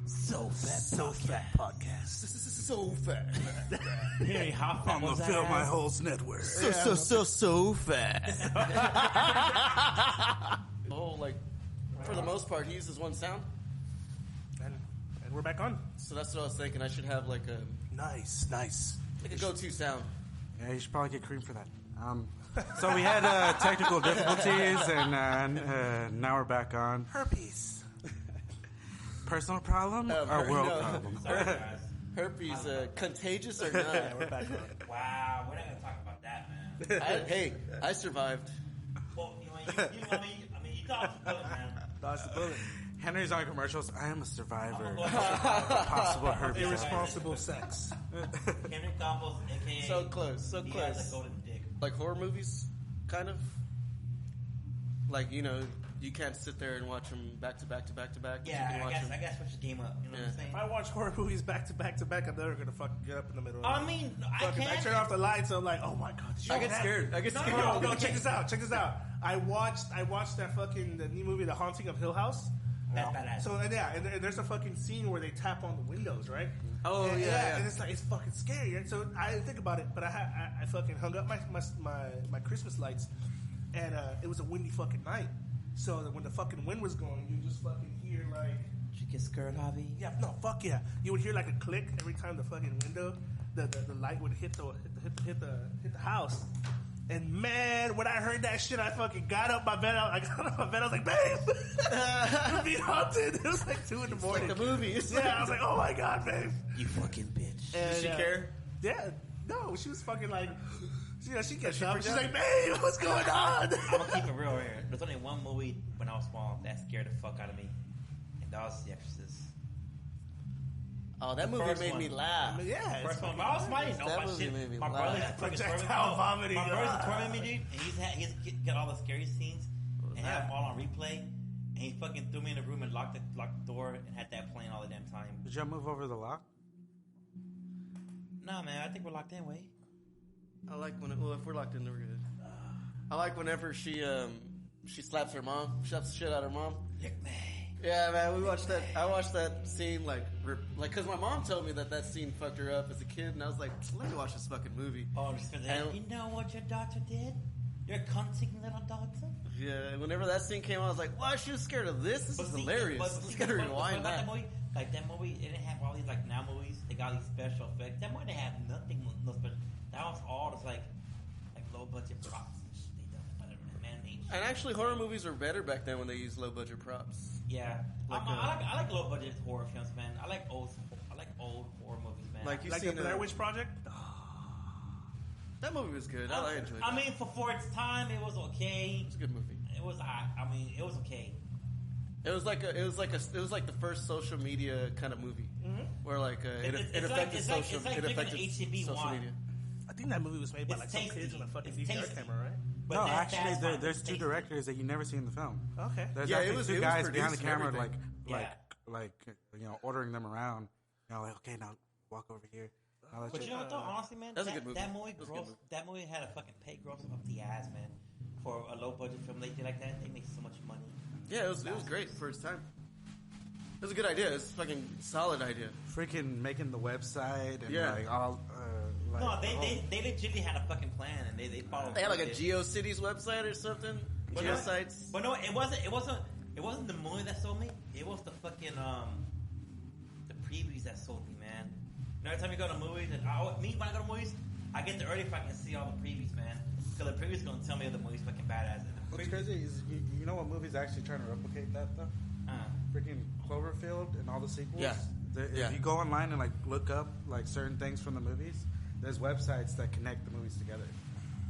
So fat podcast. So fat. Hey, how fat was that? Fill my holes network. So fat. Oh, like, for the most part, he uses one sound. And we're back on. So that's what I was thinking. I should have like a Nice. like a go-to sound. Yeah, you should probably get cream for that. So we had technical difficulties, and now we're back on. Herpes. Personal problem or world problem? Sorry, guys. Herpes, contagious or not? Yeah, we're back on. Wow, we're not gonna talk about that, man. I survived. Well, you dodged the bullet, man. Dodge the bullet. Henry's on commercials. I am a survivor. I'm gonna of possible herpes. Irresponsible sex. Henry Campos, aka So close, so he close. has a golden dick. Like horror movies, kind of. Like, you know, you can't sit there and watch them back to back to back to back. You can Yeah, watch them. I guess switch the game up. You know what I'm saying? If I watch horror movies back to back to back, I'm never gonna fucking get up in the middle of it. I mean, I I turn off the lights. I'm like, oh my god. did you I know get that? scared. I get scared. No, check this out. Check this out. I watched that fucking the new movie, The Haunting of Hill House. That's badass. So and there's a fucking scene where they tap on the windows, right? Oh, and, yeah. and it's like it's fucking scary. And so I didn't think about it, but I fucking hung up my Christmas lights, and it was a windy fucking night. So that when the fucking wind was going, you just fucking hear like, Did you get scared, Javi? yeah, no, fuck yeah, you would hear like a click every time the fucking window, the light would hit the house. And man, when I heard that shit, I fucking got up my bed. I was like, babe, we're being haunted. It was like 2 a.m. Like the movies. Yeah, I was like, oh my god, babe. You fucking bitch. And, Did she care? Yeah, no, she was fucking like, she gets up. She's like, babe, what's going on? I'm gonna keep it real here. There's only one movie when I was small that scared the fuck out of me, and that was The Exorcist. Oh, that movie First made one. me laugh. Yeah, First one, I was smiling. No, That my movie shit. made me My laugh. brother's fucking Projectile vomiting. My brother's tormenting me, dude, and he's got all the scary scenes and had them all on replay. And he fucking threw me in the room and locked the door and had that playing all the damn time. Did you move over the lock? Nah, man, I think we're locked in, way. I like when if we're locked in, we're good. I like whenever she slaps her mom, slaps the shit out of her mom. Lick me. Yeah, man, we watched that. I watched that scene like because my mom told me that scene fucked her up as a kid, and I was like, let me watch this fucking movie. Oh, just for that. You know what your daughter did? Your cunting little daughter? Yeah, whenever that scene came on, I was like, why she was scared of this? This is hilarious. Let's gotta rewind that. Like that movie, it didn't have all these like now movies. They got these special effects. That movie didn't have nothing. No special. That was all just like low budget props and shit. They done man-made shit. And actually, horror movies were better back then when they used low budget props. Yeah, Like, I like low budget horror films, man. I like old horror movies, man. Like you Like seen the Blair Witch Project. that movie was good. I enjoyed it. I mean, for its time, it was okay. It's a good movie. It was, I mean, it was okay. It was like the first social media kind of movie, where like it affected social media. I think that movie was made by It's like some tasty. kids in a fucking It's VCR tasty. camera, right? But No, that's actually, fine. there's It's two tasty. directors that you never see in the film. Okay. There's Yeah, actually it two was guys behind the produced and camera, everything. like ordering them around. You know, like, okay, now walk over here. Now let's But you know what though, honestly, man, That's a good movie. That movie, That's a good movie. that movie had a fucking pay gross up the ass, man. For a low budget film, they did like that. They make so much money. Yeah, it was great for its time. It was a good idea. It was a fucking solid idea. freaking making the website and Yeah. like all. Like, No, they legitimately had a fucking plan and they followed. They had like a through with it. GeoCities website or something. But no, Geosites. But no, it wasn't the movie that sold me. It was the fucking the previews that sold me, man. You know, every time you go to movies, and when I go to movies, I get there early if I can see all the previews, man. Because the previews gonna tell me if the movie's fucking badass. And the What's previews- crazy is you know what movie's actually trying to replicate that though? Freaking Cloverfield and all the sequels. Yeah. If you go online and like look up like certain things from the movies, there's websites that connect the movies together.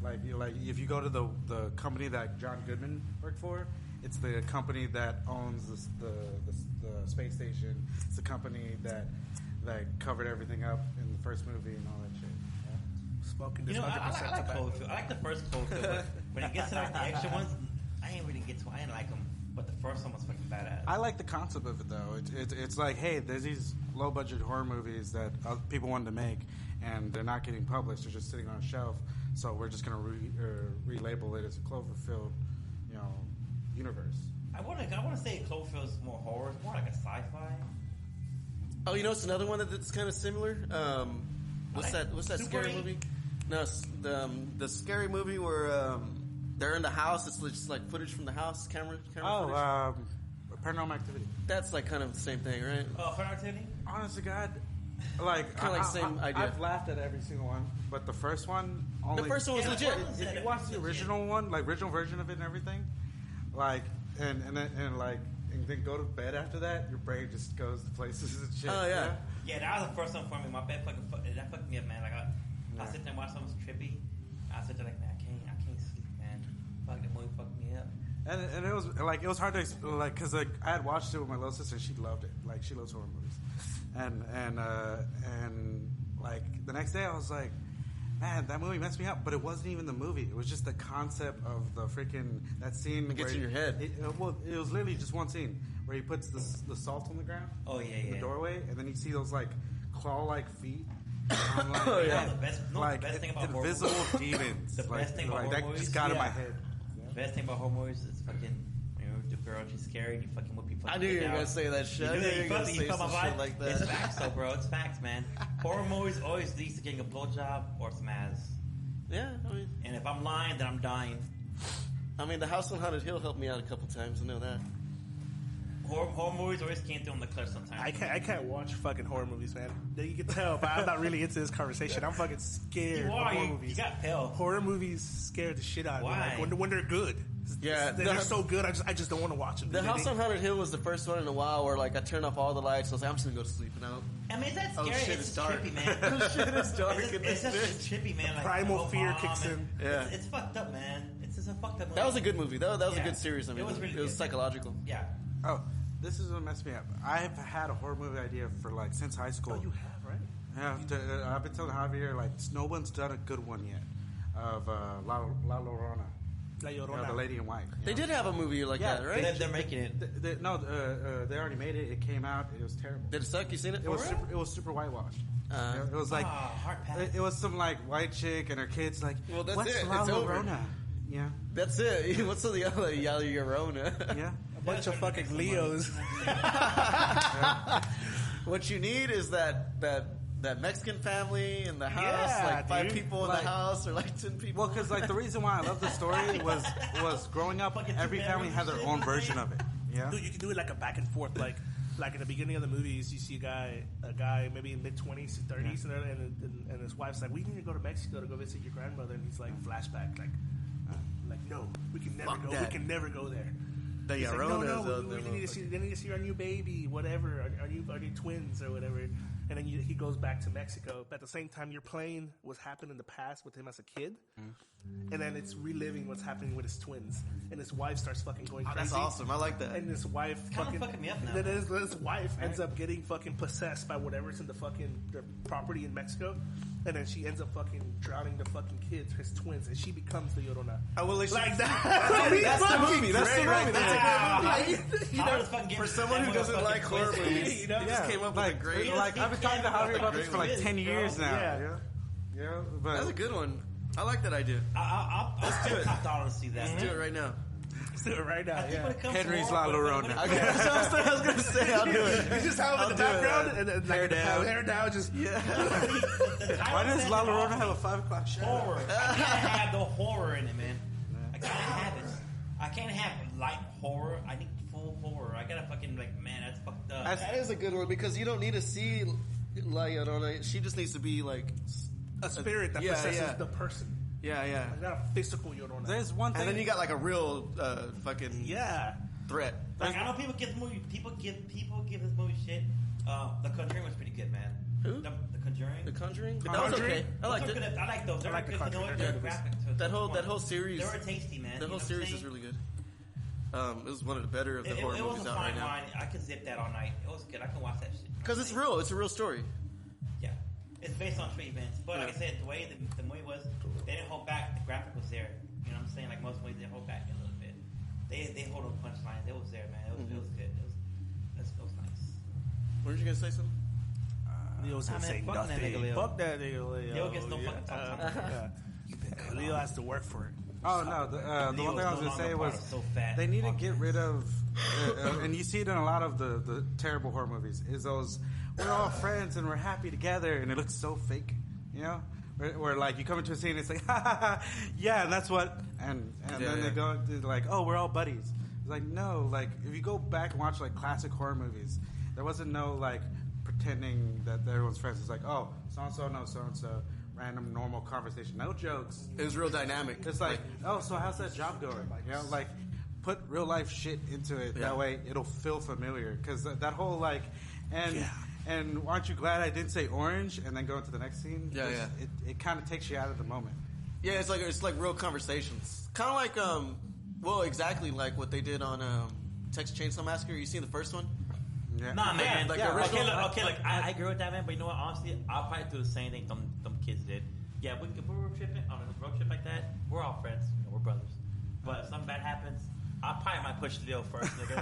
Like if you go to the company that John Goodman worked for, it's the company that owns the space station. It's the company that covered everything up in the first movie and all that shit. Yeah. Smoking You this know, 100% I like tobacco. Cloverfield. I like the first Cloverfield, but when it gets to like the extra ones, I didn't like them. But the first one was fucking badass. I like the concept of it though. It's like, hey, there's these low budget horror movies that people wanted to make, and they're not getting published. They're just sitting on a shelf. So we're just gonna relabel it as a Cloverfield, universe. I want to say Cloverfield's more horror. It's more like a sci-fi. Oh, you know, it's another one that's kind of similar. What's that Super scary 8? movie? No, it's the scary movie where they're in the house. It's just like footage from the house, camera footage. Paranormal Activity. That's like kind of the same thing, right? Oh, Paranormal Activity? Honest to God, like Kind of like the same idea. I've laughed at every single one, but the first one only. The first one was legit. If you watch the original one, like original version of it and everything, like and then go to bed after that, your brain just goes to places and shit. Oh yeah. Yeah, that was the first one for me. My bed that fucked me up, man. Like I sit there and watch something trippy. I sit there like, man, I can't sleep, man. Fuck, that movie fucked me up. And it was hard to like because I had watched it with my little sister and she loved it. Like she loves horror movies, and like the next day I was like, man, that movie messed me up. But it wasn't even the movie. It was just the concept of the freaking that scene. It gets in your head. It was literally just one scene where he puts the salt on the ground. Oh yeah, in the doorway, and then you see those like claw-like feet. I'm like, oh yeah. The best thing about invisible demons. The best thing about horror that movies, just got in my head. The best thing about horror movies is fucking the girl, she's scary, you fucking whip you fucking I knew you were out. gonna say that shit. I knew you were gonna say some shit like that. It's facts though, bro. It's facts, man. Horror movies always leads to getting a blowjob or some ass. Yeah, I mean, And if I'm lying, then I'm dying. the House on Haunted Hill helped me out a couple times. I know that. Horror movies always came through on the cliff sometimes. I can't watch fucking horror movies, man. You can tell, but I'm not really into this conversation. I'm fucking scared You of are. horror You movies. got pale. Horror movies scare the shit out of me. Why? Like, when they're good. Yeah, they're so good. I just don't want to watch them. The House on Haunted Hill was the first one in a while where like I turned off all the lights. I was like, I'm just gonna go to sleep now. I mean, is that Oh scary? shit, It's it's dark. trippy, man. Oh shit, it's dark. It's just trippy, man. Like, Primal no fear bomb kicks and- in. Yeah. It's fucked up, man. It's just a fucked up movie. That was a good movie. That was a Yeah. good series. I mean, It was really it was good. psychological. Yeah. Oh, this is what messed me up. I've had a horror movie idea for like since high school. Oh, you have, right? Yeah, I've been telling Javier like no one's done a good one yet of La Llorona. La You know, Llorona. the lady in white. They did have a movie like Yeah, that, right? They're making it. They already made it. It came out. It was terrible. Did it suck? You seen it? It was super whitewashed. It was like hard pass. it was some like white chick and her kids like. Well, that's what's it. La It's over. Llorona? Yeah, That's it. What's the other Yala Llorona? yeah. A bunch of fucking Leos. What you need is that Mexican family in the house, Yeah, like 5 dude. people in Like- the house, or like 10 people. Well, because like the reason why I love the story was growing up, Fucking every two family had their own marriages. version of it. Yeah. Dude, you can do it like a back and forth. Like in the beginning of the movies, you see a guy maybe in mid-20s, 30s, and his wife's like, we need to go to Mexico to go visit your grandmother. And he's like, flashback, like no, we can never Fuck go. that. We can never go there. The He's like, Lloronas, we need to see. They need to see our new baby, whatever. Our new twins or whatever. And then he goes back to Mexico. But at the same time, you're playing what's happened in the past with him as a kid, and then it's reliving what's happening with his twins. And his wife starts fucking going crazy. That's awesome. I like that. And his wife Kinda fucking me up now. Then his wife ends up getting fucking possessed by whatever's in the property in Mexico. And then she ends up fucking drowning the fucking kids, his twins, and she becomes the Llorona. Like that. That's the movie. That's the movie. That's a You great movie. I was fucking getting For someone who that doesn't fucking like horror twisted. movies, you just came up with a great. Like I've been talking to Javier about this for like 10 years now. Yeah. Yeah, but That's a good one. I like that idea. I'll do it. top dollar to see that. Let's do it right now. Let's do it right now. I think when it comes Henry's to La horror, Llorona. Okay, I was gonna say I'll do it. You just have him I'll in the do it. background and then Hair down. hair down, just why does La Llorona have a 5 o'clock show? horror? I can't have the horror in it, man. I gotta have it. I can't have light horror. I need full horror. I gotta fucking like, man, that's fucked up. That is a good one because you don't need to see La Llorona. She just needs to be like a spirit that possesses the person. Yeah. Not a physical Llorona. There's one thing. And then you got like a real fucking threat. Like, I know people give this movie shit. The Conjuring was pretty good, man. Who? The Conjuring. The Conjuring. That was Conjuring? okay. I liked it. I like those. They're like The good. Conjuring. They're graphic. That whole series. They were tasty, man. The whole series is really good. It was one of the better of the horror It was movies a out fine right now. wine. I could zip that all night. It was good. I can watch that shit. Because it's real. It's a real story. Yeah. It's based on true events. But like I said, the way the movie was, they didn't hold back. The graphic was there. You know what I'm saying? Like most movies, they hold back a little bit. They hold on punchlines. It was there, man. It was good. It was nice. Weren't you gonna say something? Leo's gonna say fuck that nothing. nigga Leo. Fuck that nigga Leo. Leo gets no fucking talk. Leo has to work for it. Oh no, the one thing I was gonna say was so fat. they need to get rid of and you see it in a lot of the terrible horror movies, is those, we're all friends and we're happy together, and it looks so fake, you know? Where like, you come into a scene and it's like, ha ha ha, yeah, and that's what, and then they go, like, oh, we're all buddies. It's like, no, like, if you go back and watch, like, classic horror movies, there wasn't no, like, pretending that everyone's friends. It's like, oh, so-and-so knows so-and-so, random, normal conversation, no jokes. It was real dynamic. It's like, oh, so how's that job going? You know, like, put real life shit into it. That way it'll feel familiar. Because that whole, like, and aren't you glad I didn't say orange and then go into the next scene? It kind of takes you out of the moment. Yeah, it's like real conversations. Kind of like, well, exactly like what they did on Texas Chainsaw Massacre. You seen the first one? Yeah. Nah, man. Like okay, look, I agree with that, man. But you know what? Honestly, I'll probably do the same thing them kids did. Yeah, if we were tripping on a road trip like that, we're all friends. You know, we're brothers. But if something bad happens, I probably might push Leo first, nigga.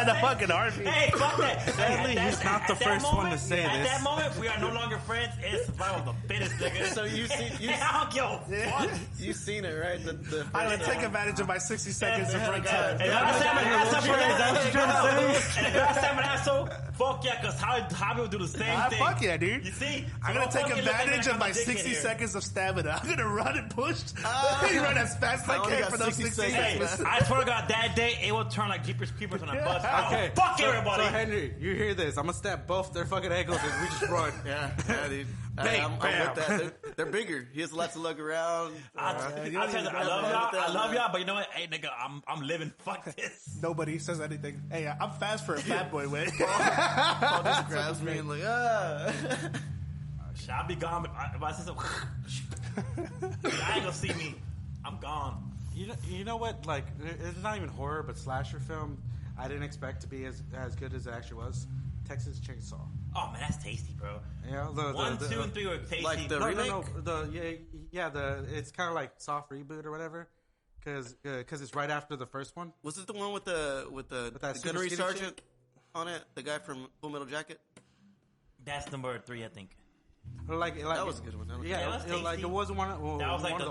The fucking RV. Hey, fuck that. Sadly, he's not the first one to say this. At that moment, we are no longer friends. It's survival of the fittest, nigga. So you see, I don't give a fuck. You've seen it, right? I would take advantage of my 60 seconds of break time. And last time an asshole, fuck yeah, because how people do the same thing. Fuck yeah, dude. You see? I'm going to take advantage of my 60 seconds of stamina. I'm going to run and push. Run as fast as I can for those 60 seconds. Hey, I swear to God, that day, it will turn like Jeepers Creepers on a bus. Okay. Fuck everybody. So, Henry, you hear this. I'm going to stab both their fucking ankles and we just run. Yeah, dude. I'm with that. They're bigger. He has lots to lug around. I love y'all, but you know what? Hey, nigga, I'm living. Fuck this. Nobody says anything. Hey, I'm fast for a fat boy, man. Paul just grabs me and like, I'll be gone. If I say something, I ain't gonna see me. I'm gone. You know what? Like, it's not even horror, but slasher film. I didn't expect to be as good as it actually was. Texas Chainsaw. Oh man, that's tasty, bro. Yeah, 1, 2, and 3 were tasty. Like the remake. It's kind of like soft reboot or whatever, because it's right after the first one. Was it the one with the gunnery sergeant on it? The guy from Full Metal Jacket. That's number 3, I think. Like that was a good one. It wasn't one of the old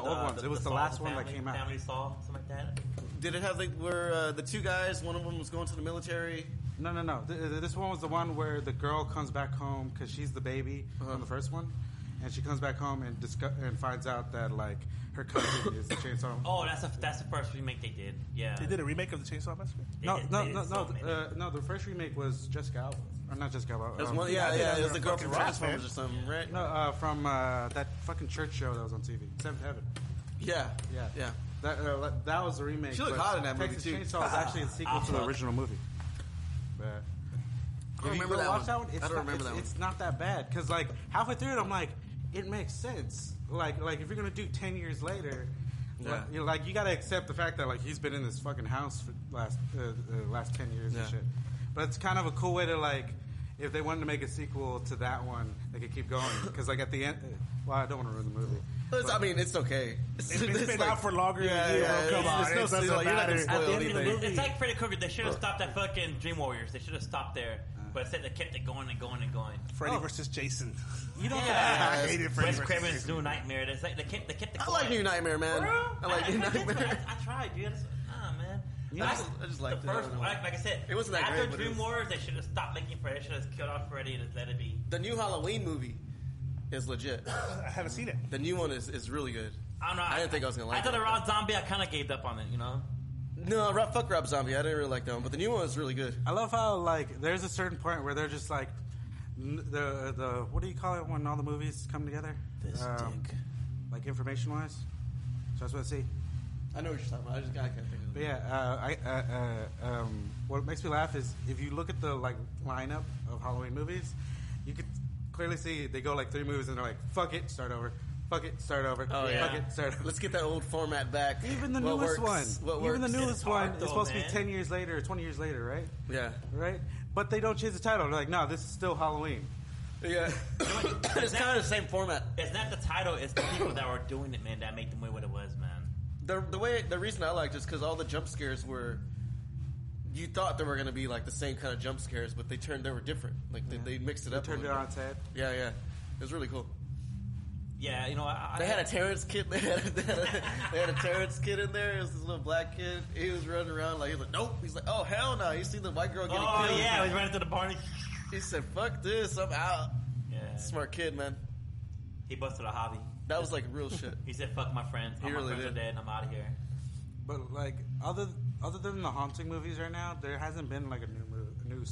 ones. It was the last one that came out. Family Saw, something like that. Did it have where the two guys? One of them was going to the military. No. This one was the one where the girl comes back home because she's the baby from the first one, and she comes back home and finds out that like her cousin is the Chainsaw. Oh, that's the first remake they did. Yeah, they did a remake of the Chainsaw Massacre. No. The first remake was Jessica Alba. Or not Jessica Alba. It was one. It was the girl from Transformers or something, right? No, from that fucking church show that was on TV, Seventh Heaven. Yeah. That was the remake. She looked hot in that movie Texas too. Chainsaw is actually a sequel to the original movie. I don't remember that one. I don't remember that one. It's not that bad because like halfway through it, I'm like, it makes sense. Like if you're gonna do 10 years later, you gotta accept the fact that like he's been in this fucking house for last 10 years and shit. But it's kind of a cool way to like, if they wanted to make a sequel to that one, they could keep going because like at the end, well, I don't want to ruin the movie. I mean, it's okay. It's been out for longer than you. Come on, you're not gonna spoil anything. It's like Freddy Krueger. They should have stopped at fucking Dream Warriors. They should have stopped there. But instead, they kept it going and going and going. Freddy versus Jason. You don't. I hated Freddy versus Craven's New Nightmare. It's like they kept it going. I like New Nightmare, man. Bro? I like New Nightmare. I tried, dude. Man. I just liked the first, like I said, it wasn't that after great. Dream Warriors, they should have stopped making Freddy. They should have killed off Freddy and just let it be. The new Halloween movie is legit. I haven't seen it. The new one is really good. I don't know. I didn't think I was gonna like it. I thought the Rob Zombie, I kind of gave up on it, you know? No, fuck Rob Zombie. I didn't really like that one, but the new one was really good. I love how like there's a certain point where they're just like the what do you call it when all the movies come together? This dick. Like information wise. So that's what I see. I know what you're talking about. I can't think of it. But yeah, what makes me laugh is if you look at the like lineup of Halloween movies, you could clearly see they go like 3 movies and they're like, fuck it, start over. Fuck it, start over. Oh, yeah. Fuck it, start over. Let's get that old format back. Even the newest one. Is supposed to be 10 years later or 20 years later, right? Yeah. Right? But they don't change the title. They're like, no, this is still Halloween. Yeah. It's kind of the same format. It's not the title, it's the people that were doing it, man, that made the movie what it was, man. The reason I liked it is because all the jump scares were, you thought they were going to be like the same kind of jump scares, but they were different. Like they mixed it up. They turned it on its head. Yeah. It was really cool. Yeah, you know, they had a Terrence kid. They had a Terrence kid in there. It was this little black kid. He was running around like, he was like, nope. He's like, oh, hell no. You see the white girl getting killed? Oh, yeah. He ran into the barn. He said, fuck this. I'm out. Yeah. Smart kid, man. He busted a hobby. That was like real shit. He said, fuck my friends. All my friends are dead and I'm out of here. But, like, other than the haunting movies right now, there hasn't been, like, a new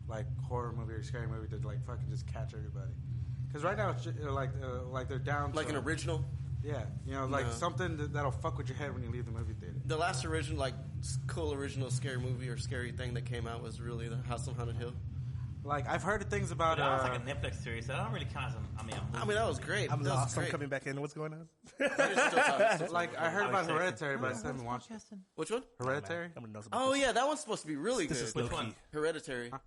like, horror movie or scary movie to, like, fucking just catch everybody. Because right now, it's just, like they're down like to, an original? Yeah. You know, like something that'll fuck with your head when you leave the movie theater. The last original, like, cool original scary movie or scary thing that came out was really The House on Haunted Hill. Like, I've heard things about... But that was like a Netflix series, so I don't really count as a movie. I mean, that was great. I'm lost. I'm coming back in. What's going on? Like, I heard about Hereditary, but I still haven't watched it. Which one? Hereditary? Oh, yeah, that one's supposed to be really good. Which one? Hereditary. Huh?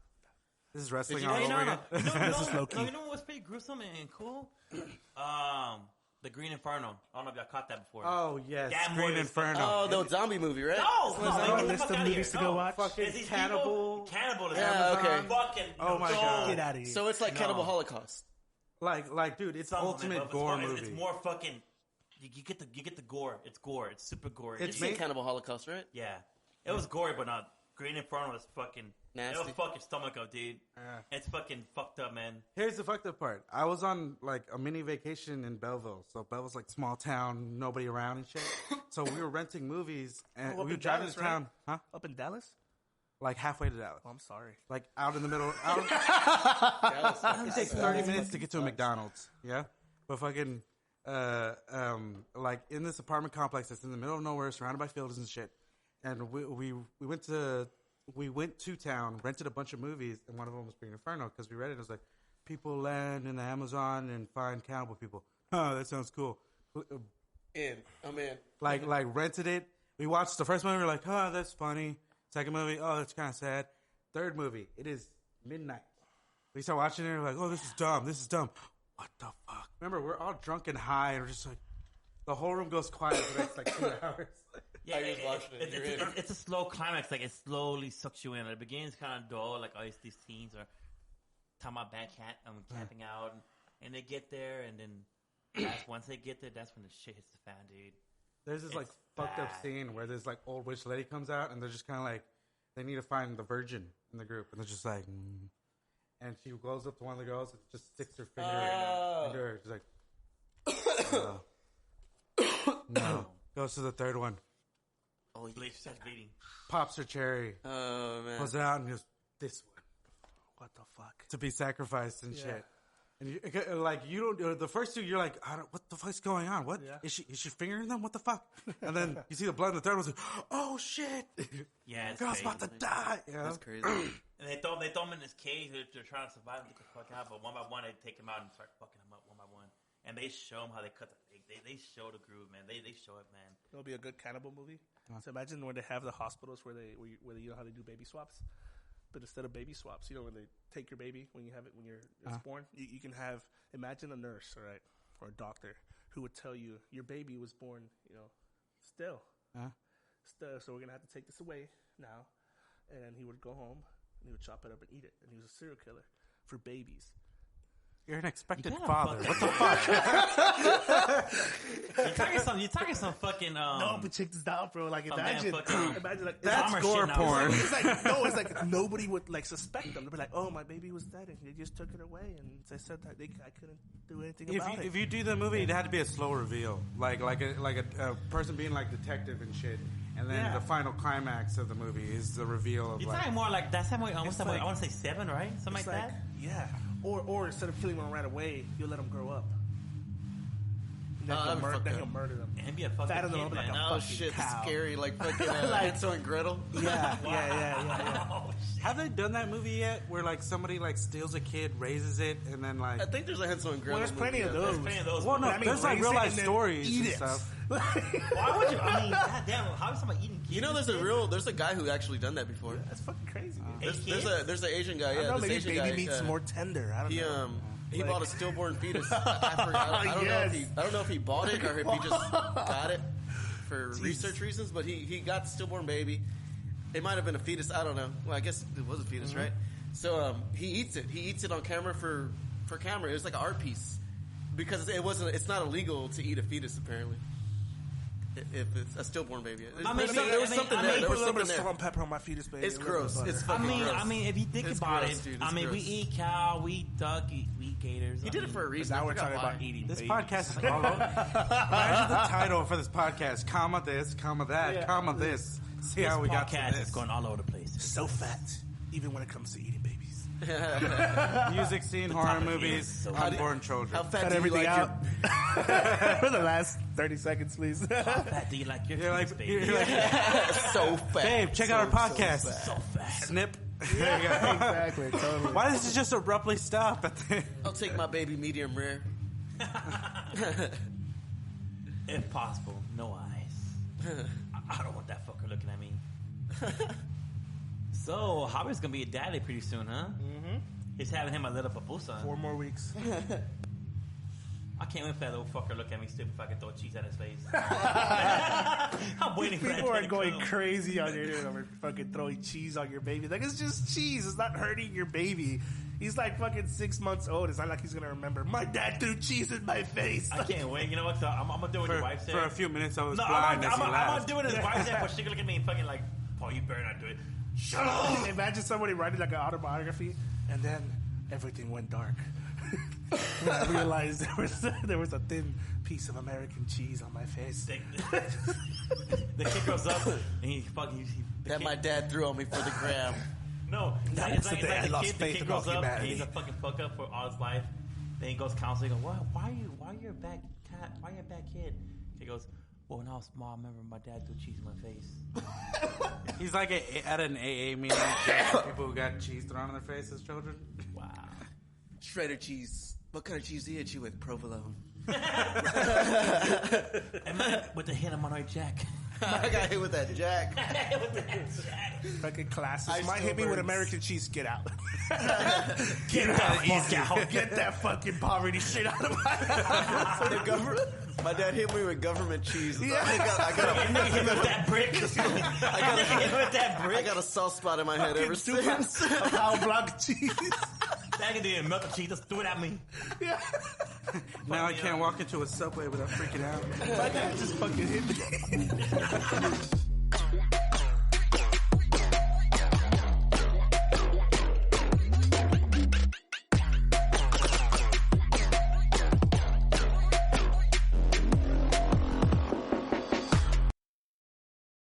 This is wrestling You all over again? This is low key. You know what's pretty gruesome and cool? The Green Inferno. I don't know if y'all caught that before. Oh, yes. That Green movie is Inferno. Oh, the zombie movie, right? No! a list of movies to go watch? Fucking Cannibal. Cannibal is Yeah, okay. fucking... Oh, my God. Get out of here. So it's like Cannibal Holocaust. Like, dude, it's ultimate gore movie. It's more fucking... You get the gore. It's gore. It's super gory. It's Cannibal Holocaust, right? Yeah. It was gory, but not... Green Inferno is fucking... Nasty. It'll fuck your stomach up, dude. It's fucking fucked up, man. Here's the fucked up part. I was on, like, a mini vacation in Belleville. So Belleville's, like, small town, nobody around and shit. So we were renting movies, and we were driving to town. Right? Huh? Up in Dallas? Like, halfway to Dallas. Oh, I'm sorry. Like, out in the middle. It takes 30 minutes to get to a McDonald's. Yeah? But fucking, like, in this apartment complex that's in the middle of nowhere, surrounded by fields and shit. And we went to town, rented a bunch of movies, and one of them was Green Inferno, because we read it. It was like, people land in the Amazon and find cannibal people. Oh, that sounds cool. I'm in. Like rented it. We watched the first movie, we were like, oh, that's funny. Second movie, oh, that's kind of sad. Third movie, it is midnight. We start watching it, and we're like, oh, this is dumb. What the fuck? Remember, we're all drunk and high, and we're just like, the whole room goes quiet for the next, like, 2 hours. Yeah, it's a slow climax. Like, it slowly sucks you in. At the beginning, it's kind of dull. Like, oh, these teens are talking about camping out. And they get there, and then once they get there, that's when the shit hits the fan, dude. There's this, like, fucked up scene where this, like, old witch lady comes out, and they're just kind of like, they need to find the virgin in the group. And they're just like, And she goes up to one of the girls and just sticks her finger into her. She's like, no. Goes to the third one. Oh, she starts bleeding. Pops her cherry. Oh, man. Pulls it out and goes, this one. What the fuck? To be sacrificed and shit. And you don't. The first two, you're like, what the fuck's going on? What is she fingering them? What the fuck? And then you see the blood, and the third one's like, oh shit! Yeah, girl's about to die. Yeah, that's crazy. And they throw him in this cage. They're trying to survive and get the fuck out. But one by one, they take him out and start fucking him up one by one. And they show him how they cut the. They show the groove, man. They show it, man. It'll be a good cannibal movie. So imagine where they have the hospitals where you know how they do baby swaps. But instead of baby swaps, you know, when they take your baby when you're born, you can have, imagine a nurse, all right, or a doctor who would tell you your baby was born, you know, still. So we're going to have to take this away now. And then he would go home and he would chop it up and eat it. And he was a serial killer for babies. You're an expected father. What the fuck? You're talking some fucking. No, but check this out, bro. Like imagine like that's gore porn. It's like nobody would like suspect them. They'd be like, "Oh, my baby was dead, and they just took it away." And they said that I couldn't do anything about it. If you do the movie, it had to be a slow reveal, like a person being like detective and shit. And then the final climax of the movie is the reveal of. You're talking more like that's how I want to say 7, right? Something like that. Yeah. Or instead of killing them right away, you'll let them grow up. Then he'll murder them. And be a fucking fatten them up like a fucking cow. Scary, like fucking Hansel and Gretel. Yeah. Oh, have they done that movie yet? Where like somebody like steals a kid, raises it, and then like I think there's a Hansel and Gretel. Well, there's plenty of those. Well, no, there's like real life stories and stuff. Why would you? I mean, goddamn, how is somebody eating kids? You know, there's a guy who actually done that before. That's fucking crazy. There's an Asian guy. Yeah, maybe baby meat's more tender. I don't know. He bought a stillborn fetus. I don't know if he bought it or if he just got it for research reasons. But he got the stillborn baby. It might have been a fetus. I don't know. Well, I guess it was a fetus, right? So he eats it. He eats it on camera for camera. It was like an art piece. because it's not illegal to eat a fetus apparently. If it's a stillborn baby, there was something there. There was Put a little bit something of salt there. and pepper on my fetus, baby. It's gross. It's fucking gross. if you think It's about gross, it, dude. It's we gross. eat cow, we eat duck, we eat gators. He did it for a reason. Now I we're forgot talking why. about eating. This babies. podcast is all over. Imagine the title for this podcast: comma this, comma that, comma this. See how we got to podcast this. is going all over the place. So fat, even when it comes to eating babies. Music scene, horror topic movies, is so- unborn children. How fat Cut do you everything like out for the last 30 seconds, please. How fat do you like your You're fetus, like, baby? you're like, so fat? babe, check out our podcast. So fat. Snip. Exactly, totally. Why does it just abruptly stop at the? I'll take my baby medium rare. If possible, no eyes. I don't want that fucker looking at me. So, Javi's gonna be a daddy pretty soon, huh? Mm-hmm. He's having him a little papusa. 4 more weeks. I can't wait for that little fucker look at me stupid if I can throw cheese at his face. I'm waiting for that. People are to going come. crazy on your dude over fucking throwing cheese on your baby. Like, it's just cheese. It's not hurting your baby. He's like fucking 6 months old. It's not like he's gonna remember. My dad threw cheese in my face. I can't wait. You know what? So I'm gonna do what your wife said. For a few minutes, I was No, blind I'm as he gonna laughed. do it as wife said, but she gonna look at me and fucking like, oh, you better not do it. Shut up! Imagine somebody writing like an autobiography, and then everything went dark. And I realized there was a thin piece of American cheese on my face. The kid goes up and he fucking. That my dad threw on me for the gram. No, That's the day I lost faith kid in goes all up and humanity. he's a fucking fuck up for all his life. Then he goes counseling. He goes, why are you a bad cat? Why are you a bad kid? He goes, well, when I was small, I remember my dad threw cheese in my face. He's like at an AA meeting. People who got cheese thrown on their face as children. Wow. Shredded cheese. What kind of cheese did he hit you with? Provolone. And man, with the hit, I'm on our Jack. I got hit with that jack. With the Jack. Fucking classes. Ice Might hit me with burns. American cheese. Get out. Get that fuck out. Get that fucking poverty shit out of my house. The government. My dad hit me with government cheese. Yeah. I got Hit with that brick. Hit with that brick. I got a soft spot in my head ever since. A pound block of cheese. That nigga didn't melt the cheese. Just threw it at me. Yeah. Now I can't walk into a Subway without freaking out. My dad just fucking hit me.